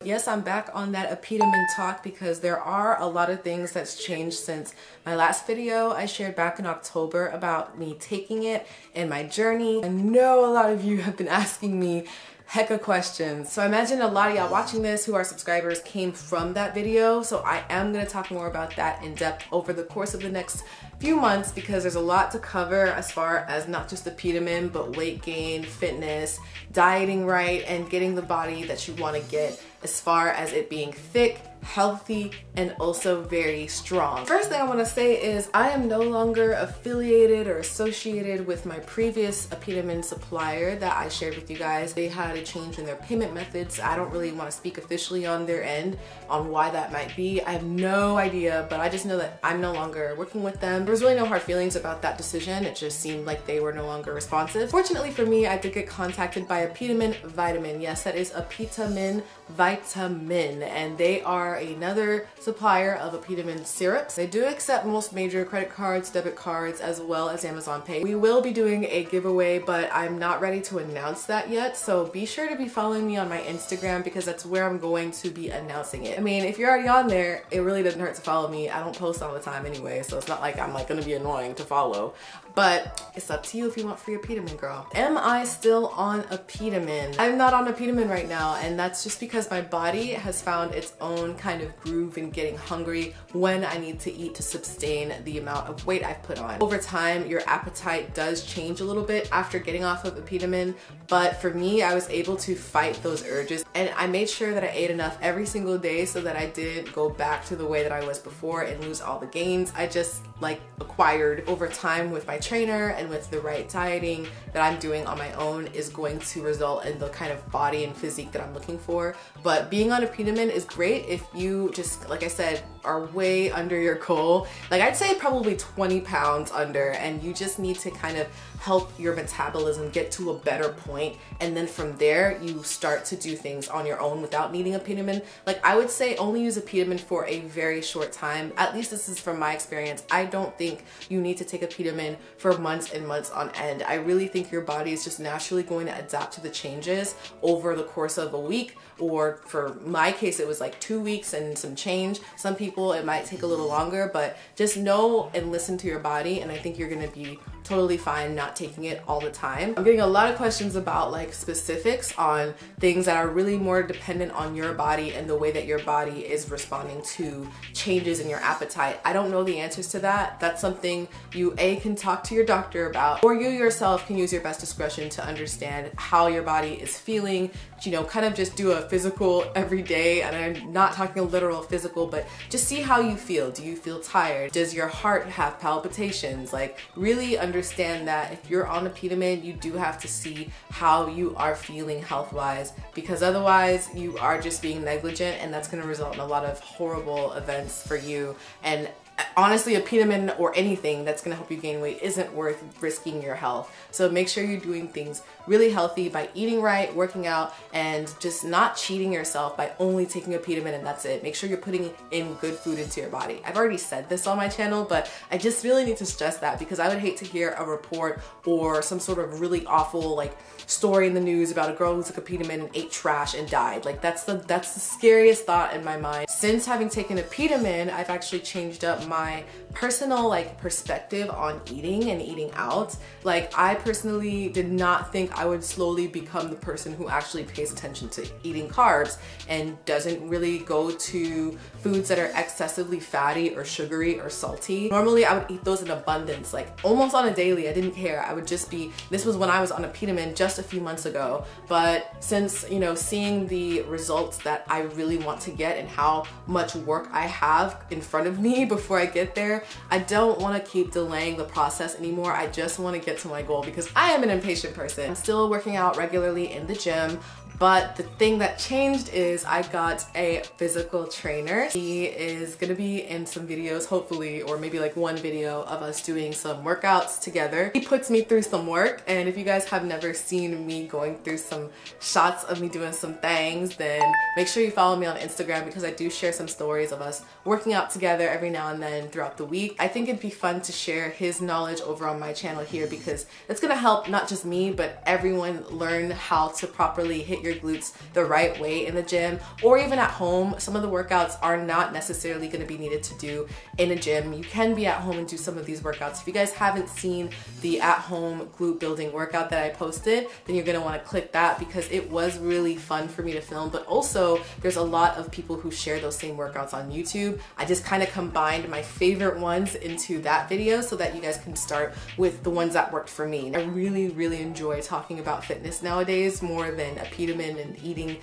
Yes, I'm back on that Apetamin talk because there are a lot of things that's changed since my last video I shared back in October about me taking it and my journey. I know a lot of you have been asking me hecka questions. So I imagine a lot of y'all watching this who are subscribers came from that video. So I am gonna talk more about that in depth over the course of the next few months because there's a lot to cover as far as not just Apetamin, but weight gain, fitness, dieting right, and getting the body that you wanna get as far as it being thick, healthy, and also very strong. First thing I want to say is I am no longer affiliated or associated with my previous Apetamin supplier that I shared with you guys. They had a change in their payment methods. I don't really want to speak officially on their end on why that might be. I have no idea, but I just know that I'm no longer working with them. There was really no hard feelings about that decision. It just seemed like they were no longer responsive. Fortunately for me, I did get contacted by Apetamin Vitamin. Yes, that is Apetamin Vitamin, and they are another supplier of Apetamin syrups. They do accept most major credit cards, debit cards, as well as Amazon Pay. We will be doing a giveaway, but I'm not ready to announce that yet, so be sure to be following me on my Instagram because that's where I'm going to be announcing it. I mean, if you're already on there, it really doesn't hurt to follow me. I don't post all the time anyway, so it's not like I'm like gonna be annoying to follow, but it's up to you if you want free Apetamin, girl. Am I still on Apetamin? I'm not on Apetamin right now, and that's just because my body has found its own kind of groove in getting hungry when I need to eat to sustain the amount of weight I've put on. Over time, your appetite does change a little bit after getting off of Apetamin, but for me, I was able to fight those urges, and I made sure that I ate enough every single day so that I didn't go back to the way that I was before and lose all the gains I just like acquired over time with my trainer and with the right dieting that I'm doing on my own is going to result in the kind of body and physique that I'm looking for. But being on Apetamin is great if you just, like I said, are way under your goal. Like I'd say probably 20 pounds under, and you just need to kind of help your metabolism get to a better point, and then from there you start to do things on your own without needing Apetamin. Like I would say only use Apetamin for a very short time. At least this is from my experience. I don't think you need to take Apetamin for months and months on end. I really think your body is just naturally going to adapt to the changes over the course of a week, or for my case it was like 2 weeks and some change. Some people it might take a little longer, but just know and listen to your body, and I think you're gonna be totally fine not taking it all the time. I'm getting a lot of questions about like specifics on things that are really more dependent on your body and the way that your body is responding to changes in your appetite. I don't know the answers to that. That's something you can talk to your doctor about, or you yourself can use your best discretion to understand how your body is feeling. You know, kind of just do a physical every day, and I'm not talking a literal physical, but just see how you feel. Do you feel tired? Does your heart have palpitations? Like really understand that if you're on Apetamin, you do have to see how you are feeling health-wise, because otherwise you are just being negligent, and that's going to result in a lot of horrible events for you. And honestly, Apetamin or anything that's gonna help you gain weight isn't worth risking your health. So make sure you're doing things really healthy by eating right, working out, and just not cheating yourself by only taking Apetamin and that's it. Make sure you're putting in good food into your body. I've already said this on my channel, but I just really need to stress that because I would hate to hear a report or some sort of really awful like story in the news about a girl who took Apetamin and ate trash and died. Like that's the scariest thought in my mind. Since having taken Apetamin, I've actually changed up my personal like perspective on eating and eating out. Like I personally did not think I would slowly become the person who actually pays attention to eating carbs and doesn't really go to foods that are excessively fatty or sugary or salty. Normally I would eat those in abundance, like almost on a daily. I didn't care. I would just be, this was when I was on Apetamin just a few months ago. But since, you know, seeing the results that I really want to get and how much work I have in front of me before I get there, I don't want to keep delaying the process anymore. I just want to get to my goal because I am an impatient person. I'm still working out regularly in the gym, but the thing that changed is I got a physical trainer. He is gonna be in some videos, hopefully, or maybe like one video of us doing some workouts together. He puts me through some work, and if you guys have never seen me going through some shots of me doing some things, then make sure you follow me on Instagram because I do share some stories of us working out together every now and then throughout the week. I think it'd be fun to share his knowledge over on my channel here because it's gonna help not just me, but everyone learn how to properly hit your glutes the right way in the gym, or even at home. Some of the workouts are not necessarily going to be needed to do in a gym. You can be at home and do some of these workouts. If you guys haven't seen the at-home glute building workout that I posted, then you're going to want to click that because it was really fun for me to film, but also there's a lot of people who share those same workouts on YouTube. I just kind of combined my favorite ones into that video so that you guys can start with the ones that worked for me. I really enjoy talking about fitness nowadays more than Apetamin and eating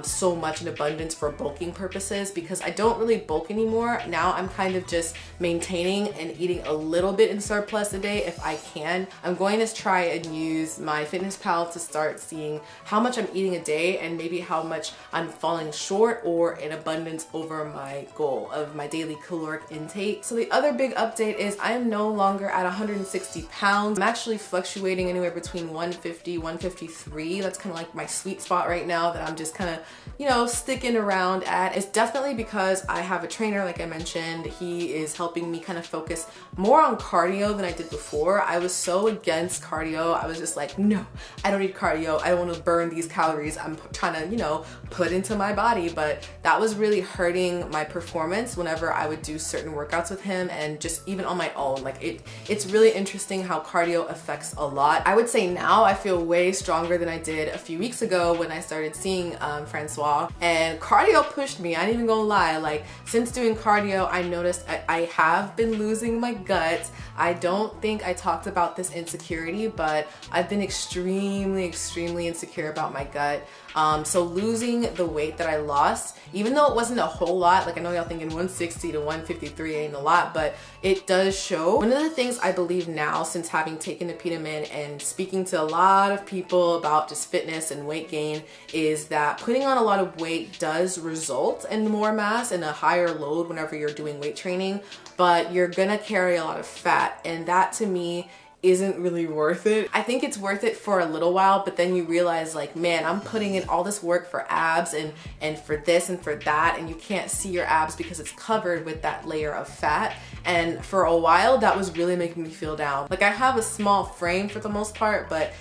so much in abundance for bulking purposes, because I don't really bulk anymore. Now I'm kind of just maintaining and eating a little bit in surplus a day if I can. I'm going to try and use my MyFitnessPal to start seeing how much I'm eating a day and maybe how much I'm falling short or in abundance over my goal of my daily caloric intake. So the other big update is I am no longer at 160 pounds. I'm actually fluctuating anywhere between 150, 153. That's kind of like my sweet spot right now that I'm just kind of, you know, sticking around at. It's definitely because I have a trainer, like I mentioned. He is helping me kind of focus more on cardio than I did before. I was so against cardio. I was just like, no, I don't need cardio. I don't want to burn these calories I'm trying to, you know, put into my body. But that was really hurting my performance whenever I would do certain workouts with him, and just even on my own. Like it's really interesting how cardio affects a lot. I would say now I feel way stronger than I did a few weeks ago when I started seeing Francois, and cardio pushed me. I ain't even gonna lie. Like, since doing cardio, I noticed I have been losing my gut. I don't think I talked about this insecurity, but I've been extremely insecure about my gut. So losing the weight that I lost, even though it wasn't a whole lot, like I know y'all thinking 160 to 153 ain't a lot, but it does show. One of the things I believe now, since having taken Apetamin and speaking to a lot of people about just fitness and weight gain, is that putting on a lot of weight does result in more mass and a higher load whenever you're doing weight training, but you're gonna carry a lot of fat, and that to me isn't really worth it. I think it's worth it for a little while, but then you realize, like, man, I'm putting in all this work for abs and for this and for that, and you can't see your abs because it's covered with that layer of fat. And for a while, that was really making me feel down. Like, I have a small frame for the most part, but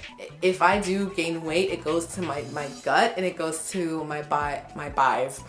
if I do gain weight, it goes to my gut and it goes to my buys.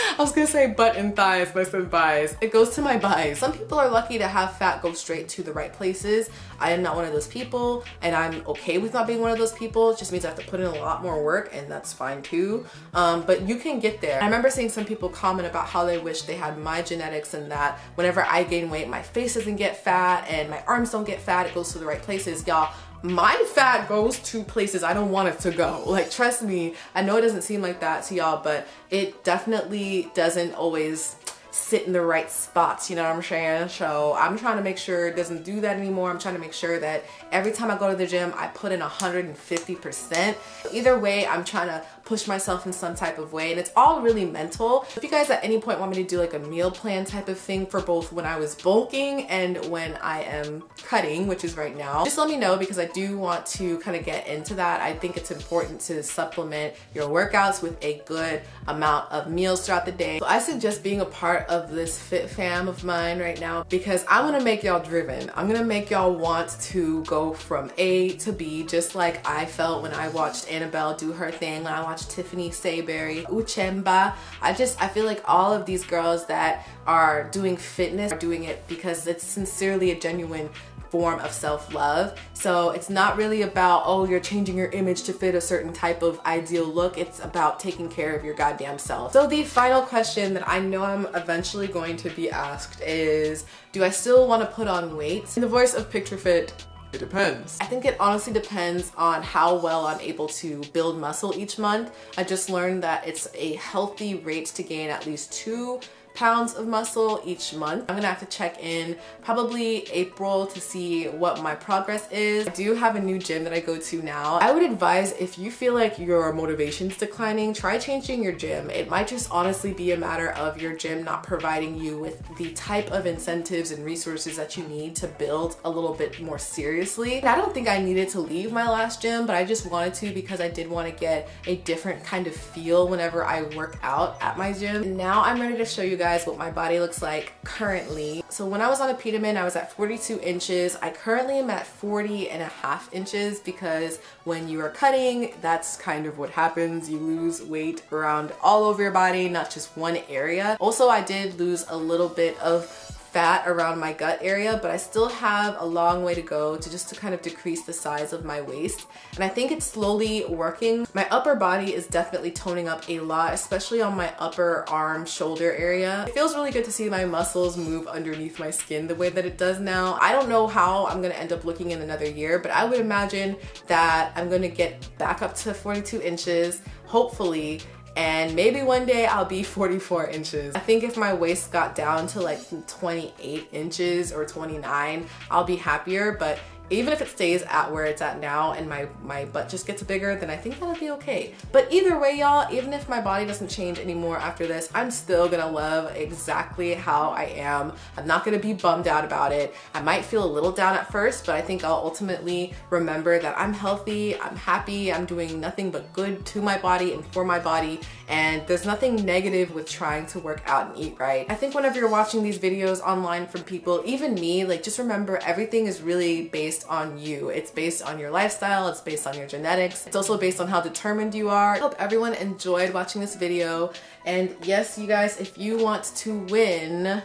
I was gonna say butt and thighs, but I said buys. It goes to my buys. Some people are lucky to have fat go straight to the right places. I am not one of those people, and I'm okay with not being one of those people. It just means I have to put in a lot more work, and that's fine too. But you can get there. I remember seeing some people comment about how they wish they had my genetics, and that whenever I gain weight, my face doesn't get fat and my arms don't get fat. It goes to the right places. Y'all, my fat goes to places I don't want it to go. Like, trust me, I know it doesn't seem like that to y'all, but it definitely doesn't always sit in the right spots, you know what I'm saying? So I'm trying to make sure it doesn't do that anymore. I'm trying to make sure that every time I go to the gym, I put in 150%. Either way, I'm trying to push myself in some type of way, and it's all really mental. If you guys at any point want me to do like a meal plan type of thing for both when I was bulking and when I am cutting, which is right now, just let me know, because I do want to kind of get into that. I think it's important to supplement your workouts with a good amount of meals throughout the day. So I suggest being a part of this fit fam of mine right now, because I'm gonna make y'all driven. I'm gonna make y'all want to go from A to B, just like I felt when I watched Annabelle do her thing, when I watched Tiffany Sayberry, Uchemba. I feel like all of these girls that are doing fitness are doing it because it's sincerely a genuine form of self-love. So it's not really about, oh, you're changing your image to fit a certain type of ideal look. It's about taking care of your goddamn self. So the final question that I know I'm eventually going to be asked is, do I still want to put on weight? In the voice of Picture Fit, it depends. I think it honestly depends on how well I'm able to build muscle each month. I just learned that it's a healthy rate to gain at least 2 pounds of muscle each month. I'm gonna have to check in probably April to see what my progress is. I do have a new gym that I go to now. I would advise, if you feel like your motivation's declining, try changing your gym. It might just honestly be a matter of your gym not providing you with the type of incentives and resources that you need to build a little bit more seriously. And I don't think I needed to leave my last gym, but I just wanted to because I did want to get a different kind of feel whenever I work out at my gym. And now I'm ready to show you guys guys what my body looks like currently. So when I was on Apetamin, I was at 42 inches. I currently am at 40.5 inches because when you are cutting, that's kind of what happens. You lose weight around all over your body, not just one area. Also, I did lose a little bit of fat around my gut area, but I still have a long way to go to kind of decrease the size of my waist. And I think it's slowly working. My upper body is definitely toning up a lot, especially on my upper arm, shoulder area. It feels really good to see my muscles move underneath my skin the way that it does now. I don't know how I'm gonna end up looking in another year, but I would imagine that I'm gonna get back up to 42 inches, hopefully, and maybe one day I'll be 44 inches. I think if my waist got down to like 28 inches or 29, I'll be happier, but even if it stays at where it's at now and my butt just gets bigger, then I think that'll be okay. But either way, y'all, even if my body doesn't change anymore after this, I'm still gonna love exactly how I am. I'm not gonna be bummed out about it. I might feel a little down at first, but I think I'll ultimately remember that I'm healthy, I'm happy, I'm doing nothing but good to my body and for my body, and there's nothing negative with trying to work out and eat right. I think whenever you're watching these videos online from people, even me, like just remember everything is really based on you. It's based on your lifestyle, it's based on your genetics, it's also based on how determined you are. I hope everyone enjoyed watching this video, and yes, you guys, if you want to win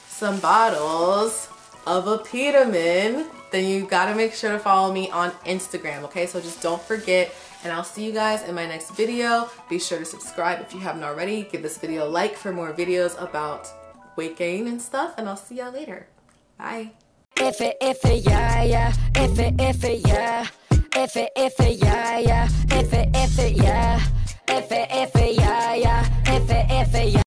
some bottles of Apetamin, then you gotta make sure to follow me on Instagram, okay? So just don't forget, and I'll see you guys in my next video. Be sure to subscribe if you haven't already. Give this video a like for more videos about weight gain and stuff, and I'll see y'all later. Bye. If it, yeah, yeah. If it, yeah. If it, yeah, yeah. If it, yeah. If it, yeah, yeah. If it, yeah.